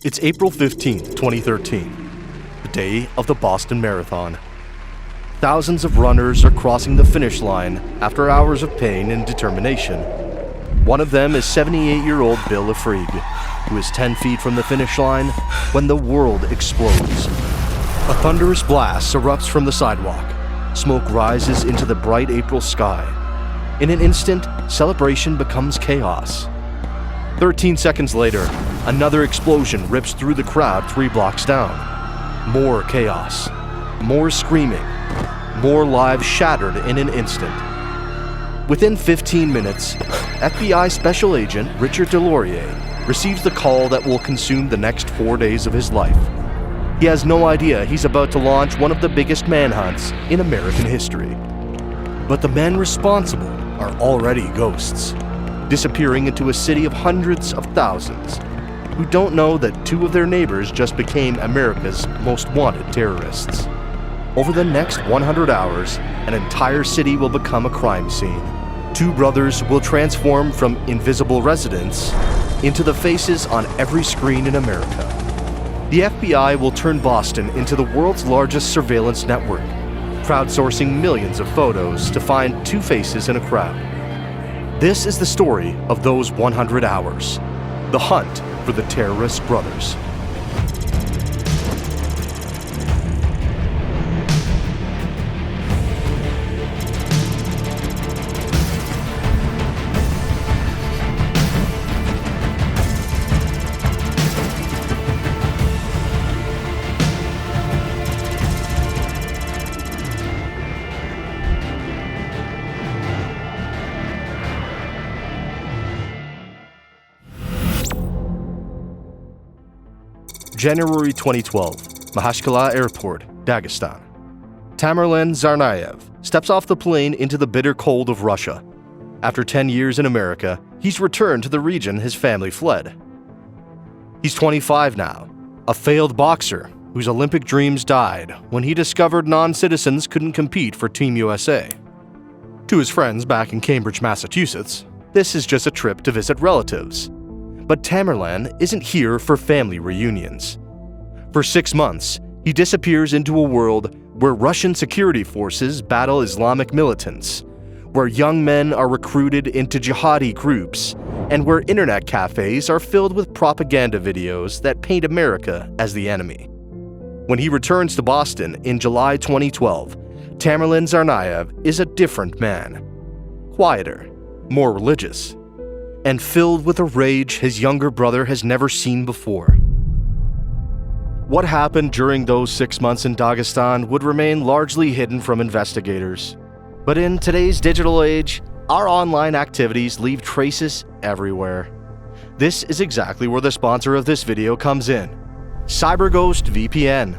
It's April 15th, 2013, the day of the Boston Marathon. Thousands of runners are crossing the finish line after hours of pain and determination. One of them is 78-year-old Bill Iffrig, who is 10 feet from the finish line when the world explodes. A thunderous blast erupts from the sidewalk. Smoke rises into the bright April sky. In an instant, celebration becomes chaos. 13 seconds later, another explosion rips through the crowd 3 blocks down. More chaos. More screaming. More lives shattered in an instant. Within 15 minutes, FBI Special Agent Richard Delorier receives the call that will consume the next 4 days of his life. He has no idea he's about to launch one of the biggest manhunts in American history. But the men responsible are already ghosts, disappearing into a city of hundreds of thousands who don't know that 2 of their neighbors just became America's most wanted terrorists. Over the next 100 hours, an entire city will become a crime scene. 2 brothers will transform from invisible residents into the faces on every screen in America. The FBI will turn Boston into the world's largest surveillance network, crowdsourcing millions of photos to find 2 faces in a crowd. This is the story of those 100 hours, the hunt for the terrorist brothers. January 2012, Mahachkala Airport, Dagestan. Tamerlan Tsarnaev steps off the plane into the bitter cold of Russia. After 10 years in America, he's returned to the region his family fled. He's 25 now, a failed boxer whose Olympic dreams died when he discovered non-citizens couldn't compete for Team USA. To his friends back in Cambridge, Massachusetts, this is just a trip to visit relatives. But Tamerlan isn't here for family reunions. For 6 months, he disappears into a world where Russian security forces battle Islamic militants, where young men are recruited into jihadi groups, and where internet cafes are filled with propaganda videos that paint America as the enemy. When he returns to Boston in July 2012, Tamerlan Tsarnaev is a different man. Quieter, more religious, and filled with a rage his younger brother has never seen before. What happened during those 6 months in Dagestan would remain largely hidden from investigators. But in today's digital age, our online activities leave traces everywhere. This is exactly where the sponsor of this video comes in: CyberGhost VPN.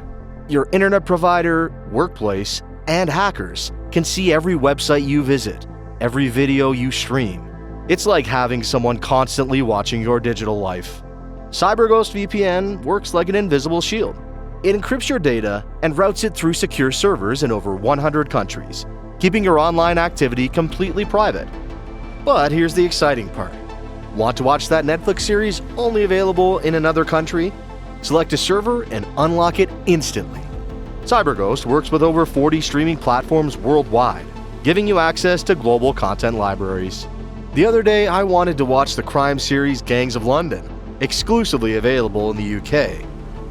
Your internet provider, workplace, and hackers can see every website you visit, every video you stream. It's like having someone constantly watching your digital life. CyberGhost VPN works like an invisible shield. It encrypts your data and routes it through secure servers in over 100 countries, keeping your online activity completely private. But here's the exciting part. Want to watch that Netflix series only available in another country? Select a server and unlock it instantly. CyberGhost works with over 40 streaming platforms worldwide, giving you access to global content libraries. The other day, I wanted to watch the crime series Gangs of London, exclusively available in the UK.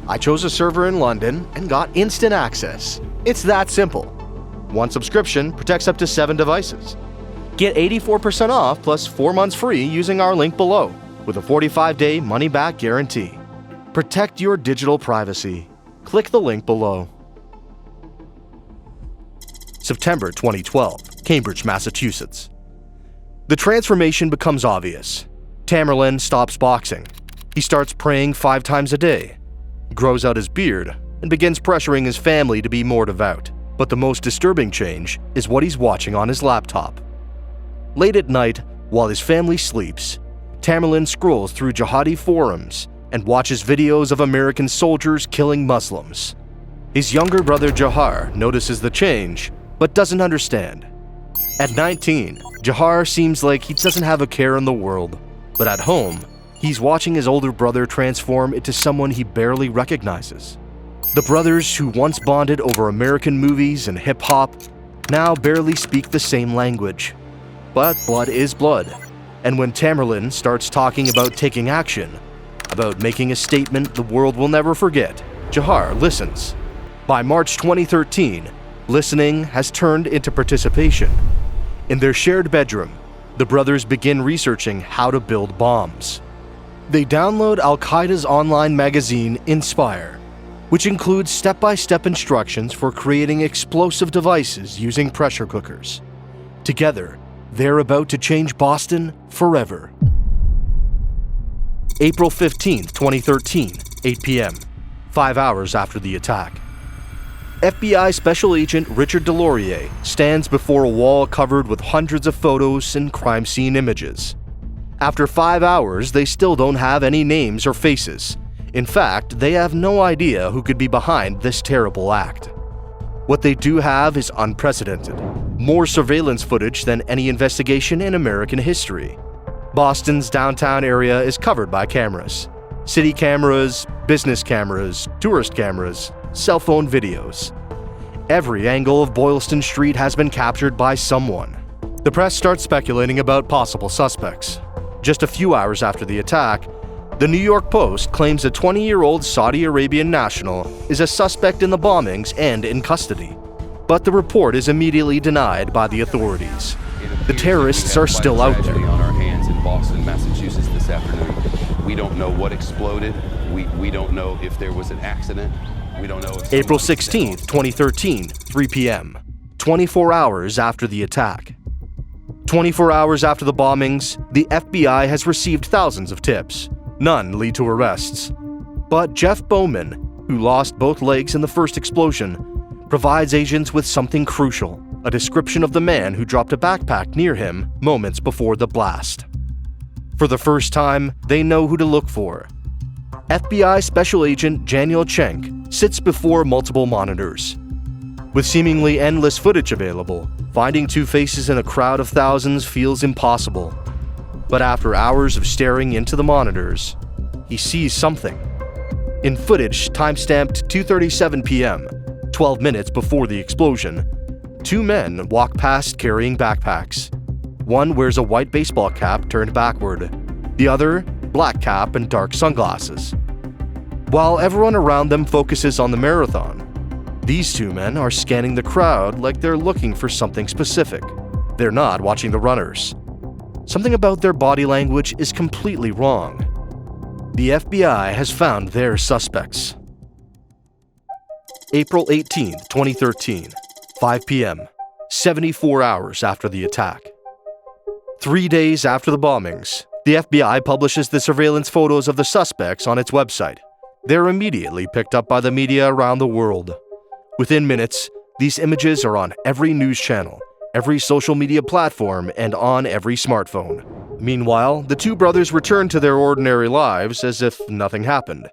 I chose a server in London and got instant access. It's that simple. One subscription protects up to 7 devices. Get 84% off plus 4 months free using our link below, with a 45-day money-back guarantee. Protect your digital privacy. Click the link below. September 2012, Cambridge, Massachusetts. The transformation becomes obvious. Tamerlan stops boxing. He starts praying 5 times a day, grows out his beard, and begins pressuring his family to be more devout. But the most disturbing change is what he's watching on his laptop. Late at night, while his family sleeps, Tamerlan scrolls through jihadi forums and watches videos of American soldiers killing Muslims. His younger brother Jahar notices the change, but doesn't understand. At 19, Jahar seems like he doesn't have a care in the world, but at home, he's watching his older brother transform into someone he barely recognizes. The brothers who once bonded over American movies and hip-hop now barely speak the same language. But blood is blood, and when Tamerlan starts talking about taking action, about making a statement the world will never forget, Jahar listens. By March 2013, listening has turned into participation. In their shared bedroom, the brothers begin researching how to build bombs. They download Al-Qaeda's online magazine, Inspire, which includes step-by-step instructions for creating explosive devices using pressure cookers. Together, they're about to change Boston forever. April 15, 2013, 8 p.m., 5 hours after the attack. FBI Special Agent Richard Delorier stands before a wall covered with hundreds of photos and crime scene images. After 5 hours, they still don't have any names or faces. In fact, they have no idea who could be behind this terrible act. What they do have is unprecedented. More surveillance footage than any investigation in American history. Boston's downtown area is covered by cameras. City cameras, business cameras, tourist cameras, cell phone videos. Every angle of Boylston Street has been captured by someone. The press starts speculating about possible suspects. Just a few hours after the attack, the New York Post claims a 20-year-old Saudi Arabian national is a suspect in the bombings and in custody. But the report is immediately denied by the authorities. The terrorists are still out there. On our hands in Boston, Massachusetts this afternoon. We don't know what exploded. We don't know if there was an accident. We don't know if April 16, 2013, 3 p.m., 24 hours after the attack. 24 hours after the bombings, the FBI has received thousands of tips. None lead to arrests. But Jeff Bowman, who lost both legs in the first explosion, provides agents with something crucial, a description of the man who dropped a backpack near him moments before the blast. For the first time, they know who to look for. FBI Special Agent Daniel Chenk sits before multiple monitors. With seemingly endless footage available, finding two faces in a crowd of thousands feels impossible. But after hours of staring into the monitors, he sees something. In footage timestamped 2:37 p.m., 12 minutes before the explosion, two men walk past carrying backpacks. One wears a white baseball cap turned backward, the other, black cap and dark sunglasses. While everyone around them focuses on the marathon, these two men are scanning the crowd like they're looking for something specific. They're not watching the runners. Something about their body language is completely wrong. The FBI has found their suspects. April 18, 2013, 5 p.m., 74 hours after the attack. 3 days after the bombings, the FBI publishes the surveillance photos of the suspects on its website. They're immediately picked up by the media around the world. Within minutes, these images are on every news channel, every social media platform, and on every smartphone. Meanwhile, the two brothers return to their ordinary lives as if nothing happened.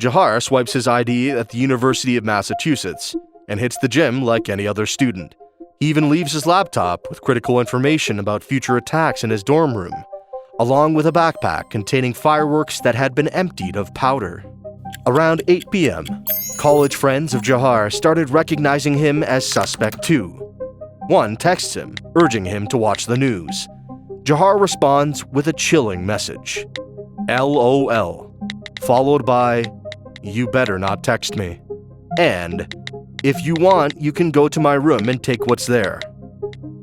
Jahar swipes his ID at the University of Massachusetts and hits the gym like any other student. He even leaves his laptop with critical information about future attacks in his dorm room, along with a backpack containing fireworks that had been emptied of powder. Around 8 p.m., college friends of Jahar started recognizing him as Suspect 2. One texts him, urging him to watch the news. Jahar responds with a chilling message, LOL, followed by, "You better not text me," and, "If you want, you can go to my room and take what's there."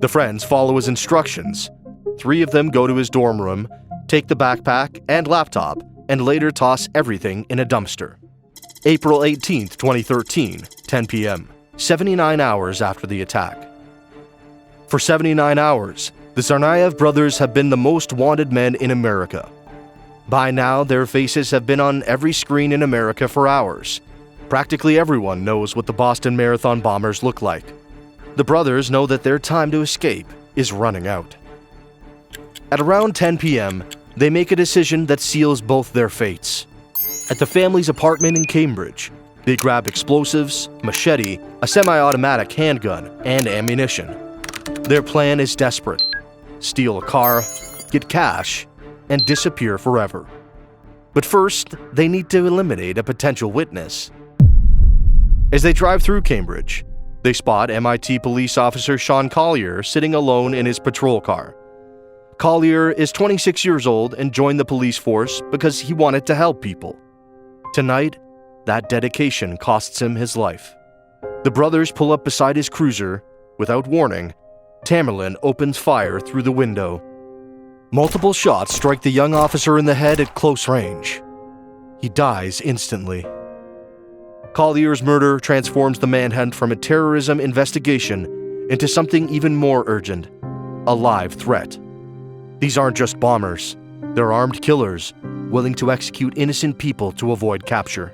The friends follow his instructions. 3 of them go to his dorm room, take the backpack and laptop, and later toss everything in a dumpster. April 18, 2013, 10 p.m., 79 hours after the attack. For 79 hours, the Tsarnaev brothers have been the most wanted men in America. By now, their faces have been on every screen in America for hours. Practically everyone knows what the Boston Marathon bombers look like. The brothers know that their time to escape is running out. At around 10 p.m., they make a decision that seals both their fates. At the family's apartment in Cambridge, they grab explosives, machete, a semi-automatic handgun, and ammunition. Their plan is desperate: steal a car, get cash, and disappear forever. But first, they need to eliminate a potential witness. As they drive through Cambridge, they spot MIT police officer Sean Collier sitting alone in his patrol car. Collier is 26 years old and joined the police force because he wanted to help people. Tonight, that dedication costs him his life. The brothers pull up beside his cruiser. Without warning, Tamerlan opens fire through the window. Multiple shots strike the young officer in the head at close range. He dies instantly. Collier's murder transforms the manhunt from a terrorism investigation into something even more urgent, a live threat. These aren't just bombers. They're armed killers, willing to execute innocent people to avoid capture.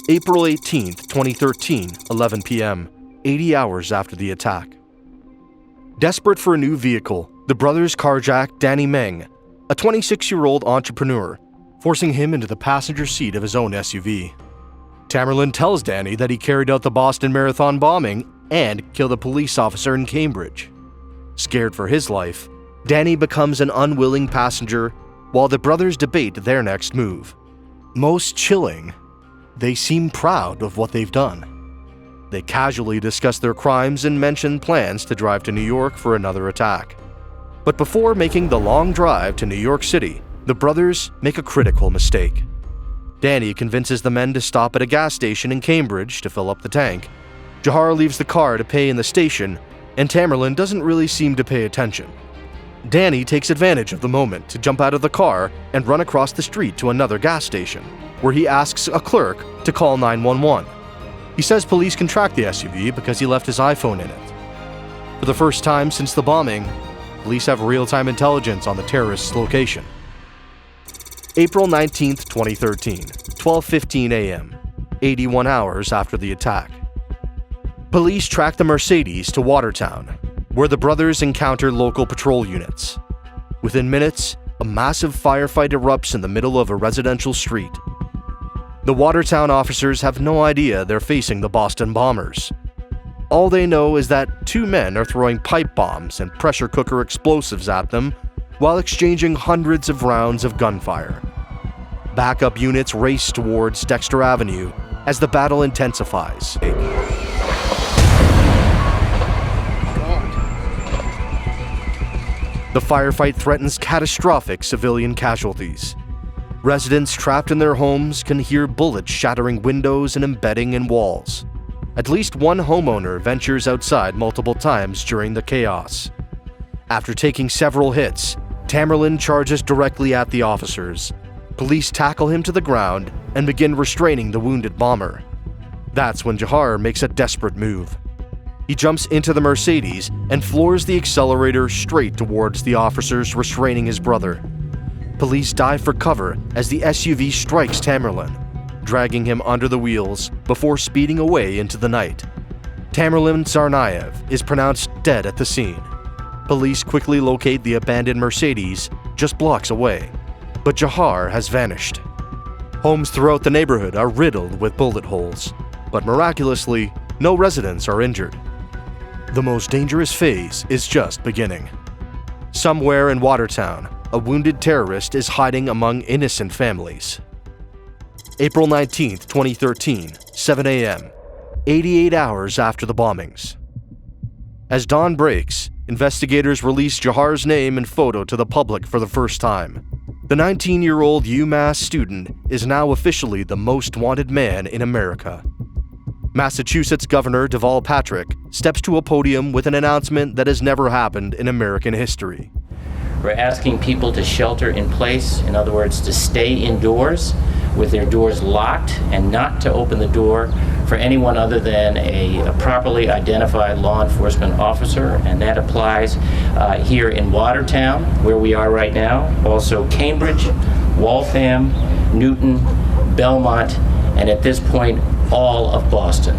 April 18, 2013, 11 p.m., 80 hours after the attack. Desperate for a new vehicle, the brothers carjack Danny Meng, a 26-year-old entrepreneur, forcing him into the passenger seat of his own SUV. Tamerlan tells Danny that he carried out the Boston Marathon bombing and killed a police officer in Cambridge. Scared for his life, Danny becomes an unwilling passenger while the brothers debate their next move. Most chilling, they seem proud of what they've done. They casually discuss their crimes and mention plans to drive to New York for another attack. But before making the long drive to New York City, the brothers make a critical mistake. Danny convinces the men to stop at a gas station in Cambridge to fill up the tank. Jahar leaves the car to pay in the station, and Tamerlan doesn't really seem to pay attention. Danny takes advantage of the moment to jump out of the car and run across the street to another gas station, where he asks a clerk to call 911. He says police can track the SUV because he left his iPhone in it. For the first time since the bombing, police have real-time intelligence on the terrorist's location. April 19, 2013, 12:15 a.m., 81 hours after the attack. Police track the Mercedes to Watertown, where the brothers encounter local patrol units. Within minutes, a massive firefight erupts in the middle of a residential street. The Watertown officers have no idea they're facing the Boston bombers. All they know is that two men are throwing pipe bombs and pressure cooker explosives at them while exchanging hundreds of rounds of gunfire. Backup units race towards Dexter Avenue as the battle intensifies. The firefight threatens catastrophic civilian casualties. Residents trapped in their homes can hear bullets shattering windows and embedding in walls. At least one homeowner ventures outside multiple times during the chaos. After taking several hits, Tamerlan charges directly at the officers. Police tackle him to the ground and begin restraining the wounded bomber. That's when Jahar makes a desperate move. He jumps into the Mercedes and floors the accelerator straight towards the officers restraining his brother. Police dive for cover as the SUV strikes Tamerlan, dragging him under the wheels before speeding away into the night. Tamerlan Tsarnaev is pronounced dead at the scene. Police quickly locate the abandoned Mercedes just blocks away, but Jahar has vanished. Homes throughout the neighborhood are riddled with bullet holes, but miraculously, no residents are injured. The most dangerous phase is just beginning. Somewhere in Watertown, a wounded terrorist is hiding among innocent families. April 19, 2013, 7 a.m., 88 hours after the bombings. As dawn breaks, investigators release Jahar's name and photo to the public for the first time. The 19-year-old UMass student is now officially the most wanted man in America. Massachusetts Governor Deval Patrick steps to a podium with an announcement that has never happened in American history. We're asking people to shelter in place, in other words, to stay indoors with their doors locked and not to open the door for anyone other than a properly identified law enforcement officer, and that applies here in Watertown, where we are right now, also Cambridge, Waltham, Newton, Belmont, and at this point, all of Boston.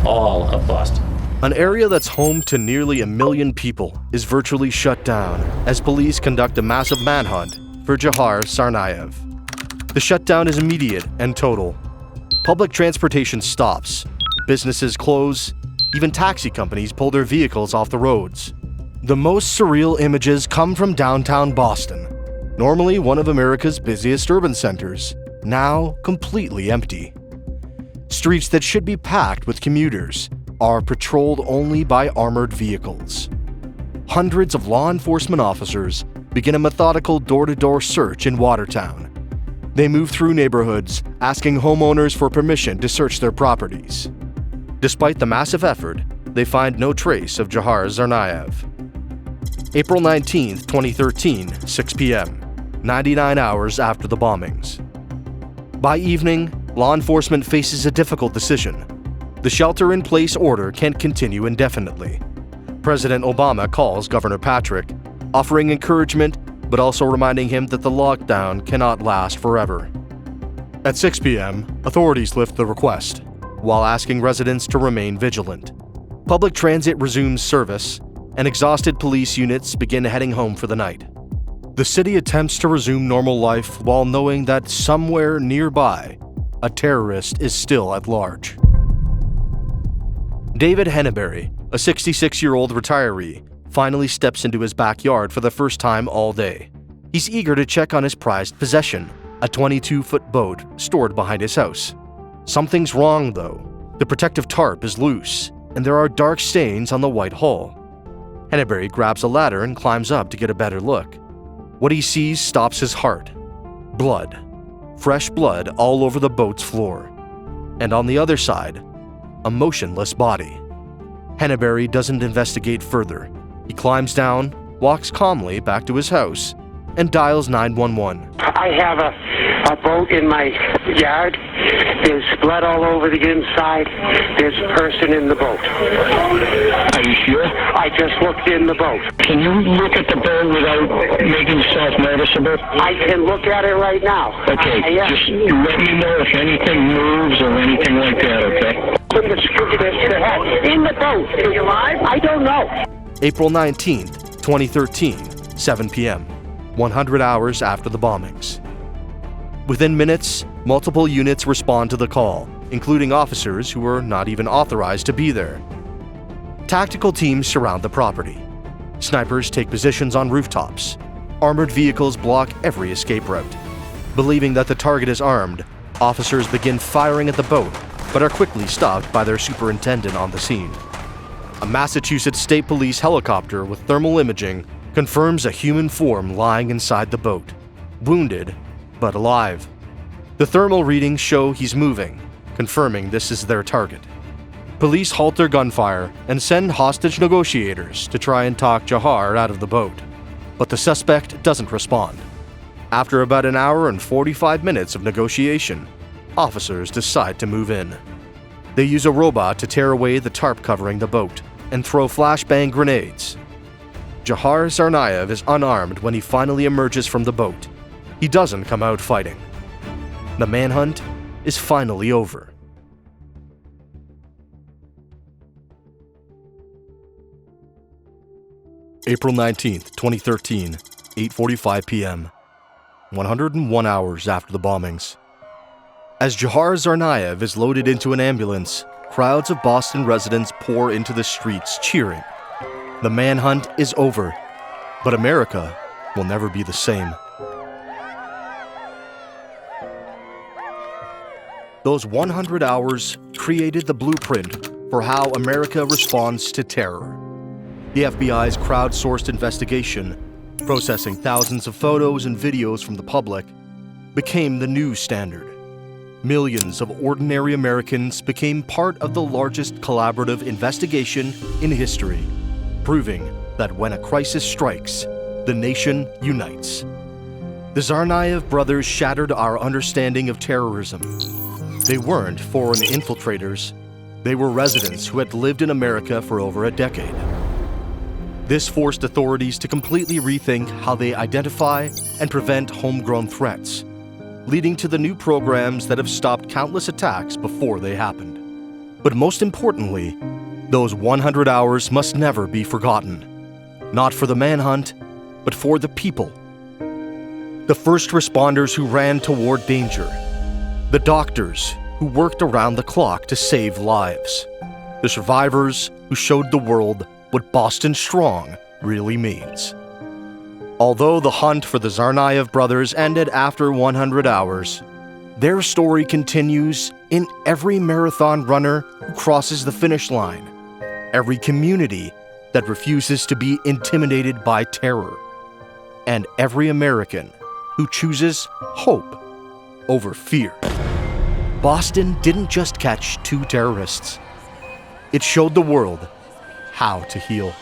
All of Boston. An area that's home to nearly 1 million people is virtually shut down as police conduct a massive manhunt for Jahar Tsarnaev. The shutdown is immediate and total. Public transportation stops, businesses close, even taxi companies pull their vehicles off the roads. The most surreal images come from downtown Boston, normally one of America's busiest urban centers, now completely empty. Streets that should be packed with commuters are patrolled only by armored vehicles. Hundreds of law enforcement officers begin a methodical door-to-door search in Watertown. They move through neighborhoods, asking homeowners for permission to search their properties. Despite the massive effort, they find no trace of Jahar Tsarnaev. April 19, 2013, 6 p.m., 99 hours after the bombings. By evening, law enforcement faces a difficult decision. The shelter-in-place order can't continue indefinitely. President Obama calls Governor Patrick, offering encouragement but also reminding him that the lockdown cannot last forever. At 6 p.m., authorities lift the request, while asking residents to remain vigilant. Public transit resumes service, and exhausted police units begin heading home for the night. The city attempts to resume normal life while knowing that somewhere nearby, a terrorist is still at large. David Henneberry, a 66-year-old retiree, finally steps into his backyard for the first time all day. He's eager to check on his prized possession, a 22-foot boat stored behind his house. Something's wrong, though. The protective tarp is loose, and there are dark stains on the white hull. Henneberry grabs a ladder and climbs up to get a better look. What he sees stops his heart. Blood. Fresh blood all over the boat's floor. And on the other side, a motionless body. Henneberry doesn't investigate further. He climbs down, walks calmly back to his house, and dials 911. I have a boat in my yard. There's blood all over the inside. There's a person in the boat. Are you sure? I just looked in the boat. Can you look at the boat without making yourself noticeable? I can look at it right now. Okay, just let me know if anything moves or anything like that, okay? In the boat. Is he alive? I don't know. April 19th, 2013, 7 p.m., 100 hours after the bombings. Within minutes, multiple units respond to the call, including officers who were not even authorized to be there. Tactical teams surround the property. Snipers take positions on rooftops. Armored vehicles block every escape route. Believing that the target is armed, officers begin firing at the boat, but are quickly stopped by their superintendent on the scene. A Massachusetts State Police helicopter with thermal imaging confirms a human form lying inside the boat, wounded but alive. The thermal readings show he's moving, confirming this is their target. Police halt their gunfire and send hostage negotiators to try and talk Jahar out of the boat, but the suspect doesn't respond. After about an hour and 45 minutes of negotiation, officers decide to move in. They use a robot to tear away the tarp covering the boat and throw flashbang grenades. Jahar Tsarnaev is unarmed when he finally emerges from the boat. He doesn't come out fighting. The manhunt is finally over. April 19th, 2013, 8:45 p.m., 101 hours after the bombings. As Jahar Tsarnaev is loaded into an ambulance, crowds of Boston residents pour into the streets cheering. The manhunt is over, but America will never be the same. Those 100 hours created the blueprint for how America responds to terror. The FBI's crowdsourced investigation, processing thousands of photos and videos from the public, became the new standard. Millions of ordinary Americans became part of the largest collaborative investigation in history, proving that when a crisis strikes, the nation unites. The Tsarnaev brothers shattered our understanding of terrorism. They weren't foreign infiltrators. They were residents who had lived in America for over a decade. This forced authorities to completely rethink how they identify and prevent homegrown threats, leading to the new programs that have stopped countless attacks before they happened. But most importantly, those 100 hours must never be forgotten. Not for the manhunt, but for the people. The first responders who ran toward danger. The doctors who worked around the clock to save lives. The survivors who showed the world what Boston Strong really means. Although the hunt for the Tsarnaev brothers ended after 100 hours, their story continues in every marathon runner who crosses the finish line, every community that refuses to be intimidated by terror, and every American who chooses hope over fear. Boston didn't just catch 2 terrorists. It showed the world how to heal.